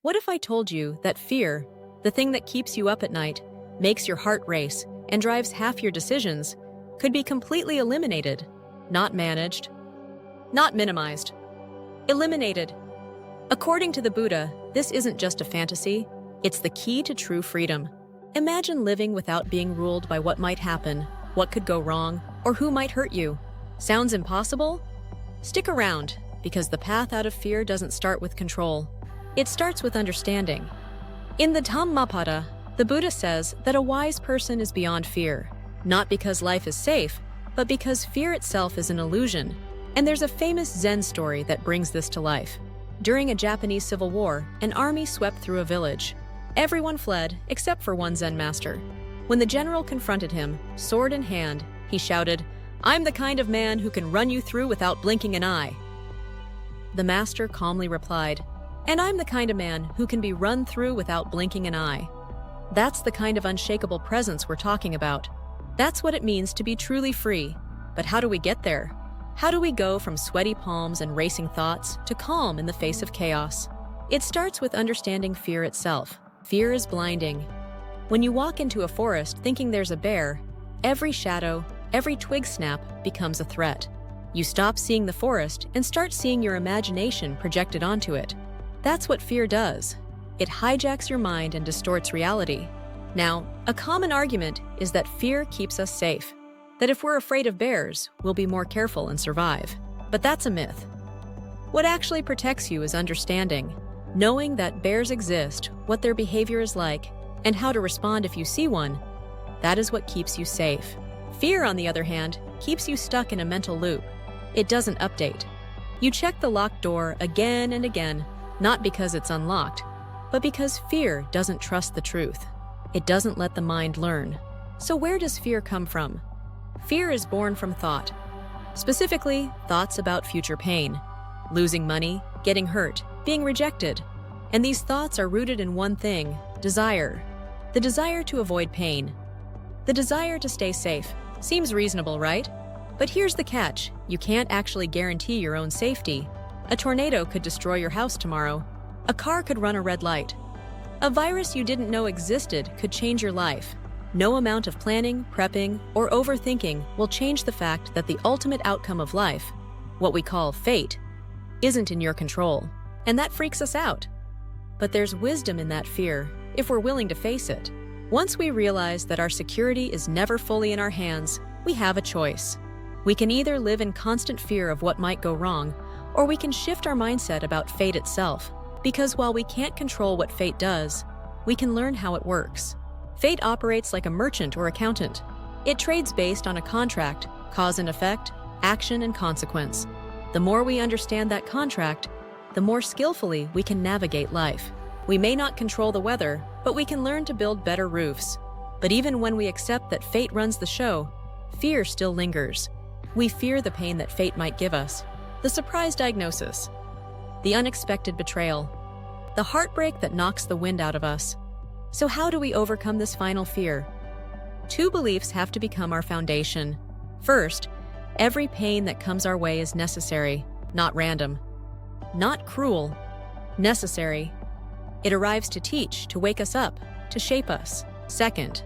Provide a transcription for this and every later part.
What if I told you that fear, the thing that keeps you up at night, makes your heart race, and drives half your decisions, could be completely eliminated, not managed, not minimized, eliminated? According to the Buddha, this isn't just a fantasy, it's the key to true freedom. Imagine living without being ruled by what might happen, what could go wrong, or who might hurt you. Sounds impossible? Stick around, because the path out of fear doesn't start with control. It starts with understanding. In the Dhammapada, the Buddha says that a wise person is beyond fear, not because life is safe, but because fear itself is an illusion. And there's a famous Zen story that brings this to life. During a Japanese civil war, an army swept through a village. Everyone fled, except for one Zen master. When the general confronted him, sword in hand, he shouted, "I'm the kind of man who can run you through without blinking an eye." The master calmly replied, "And I'm the kind of man who can be run through without blinking an eye." That's the kind of unshakable presence we're talking about. That's what it means to be truly free. But how do we get there? How do we go from sweaty palms and racing thoughts to calm in the face of chaos? It starts with understanding fear itself. Fear is blinding. When you walk into a forest thinking there's a bear, every shadow, every twig snap becomes a threat. You stop seeing the forest and start seeing your imagination projected onto it. That's what fear does. It hijacks your mind and distorts reality. Now, a common argument is that fear keeps us safe. That if we're afraid of bears, we'll be more careful and survive. But that's a myth. What actually protects you is understanding. Knowing that bears exist, what their behavior is like, and how to respond if you see one, that is what keeps you safe. Fear, on the other hand, keeps you stuck in a mental loop. It doesn't update. You check the locked door again and again, not because it's unlocked, but because fear doesn't trust the truth. It doesn't let the mind learn. So where does fear come from? Fear is born from thought. Specifically, thoughts about future pain, losing money, getting hurt, being rejected. And these thoughts are rooted in one thing: desire. The desire to avoid pain. The desire to stay safe. Seems reasonable, right? But here's the catch. You can't actually guarantee your own safety. A tornado could destroy your house tomorrow. A car could run a red light. A virus you didn't know existed could change your life. No amount of planning, prepping, or overthinking will change the fact that the ultimate outcome of life, what we call fate, isn't in your control. And that freaks us out. But there's wisdom in that fear, if we're willing to face it. Once we realize that our security is never fully in our hands, we have a choice. We can either live in constant fear of what might go wrong, or we can shift our mindset about fate itself. Because while we can't control what fate does, we can learn how it works. Fate operates like a merchant or accountant. It trades based on a contract, cause and effect, action and consequence. The more we understand that contract, the more skillfully we can navigate life. We may not control the weather, but we can learn to build better roofs. But even when we accept that fate runs the show, fear still lingers. We fear the pain that fate might give us, the surprise diagnosis, the unexpected betrayal, the heartbreak that knocks the wind out of us. So how do we overcome this final fear? Two beliefs have to become our foundation. First, every pain that comes our way is necessary, not random. Not cruel, necessary. It arrives to teach, to wake us up, to shape us. Second,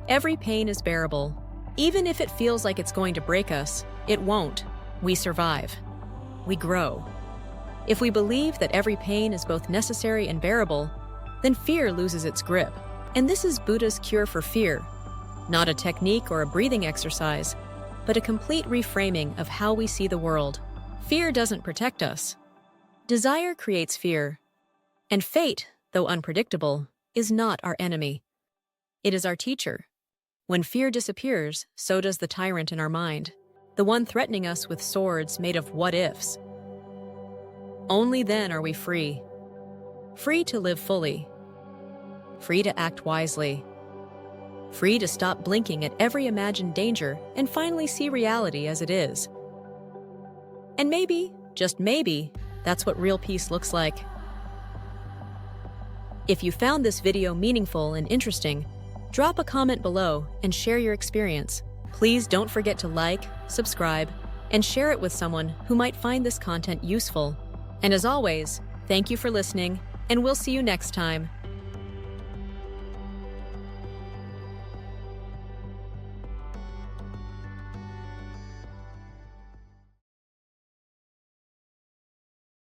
every pain is bearable. Even if it feels like it's going to break us, it won't. We survive. We grow. If we believe that every pain is both necessary and bearable, then fear loses its grip. And this is Buddha's cure for fear. Not a technique or a breathing exercise, but a complete reframing of how we see the world. Fear doesn't protect us. Desire creates fear. And fate, though unpredictable, is not our enemy. It is our teacher. When fear disappears, so does the tyrant in our mind, the one threatening us with swords made of what-ifs. Only then are we free. Free to live fully. Free to act wisely. Free to stop blinking at every imagined danger and finally see reality as it is. And maybe, just maybe, that's what real peace looks like. If you found this video meaningful and interesting, drop a comment below and share your experience. Please don't forget to like, subscribe, and share it with someone who might find this content useful. And as always, thank you for listening, And we'll see you next time.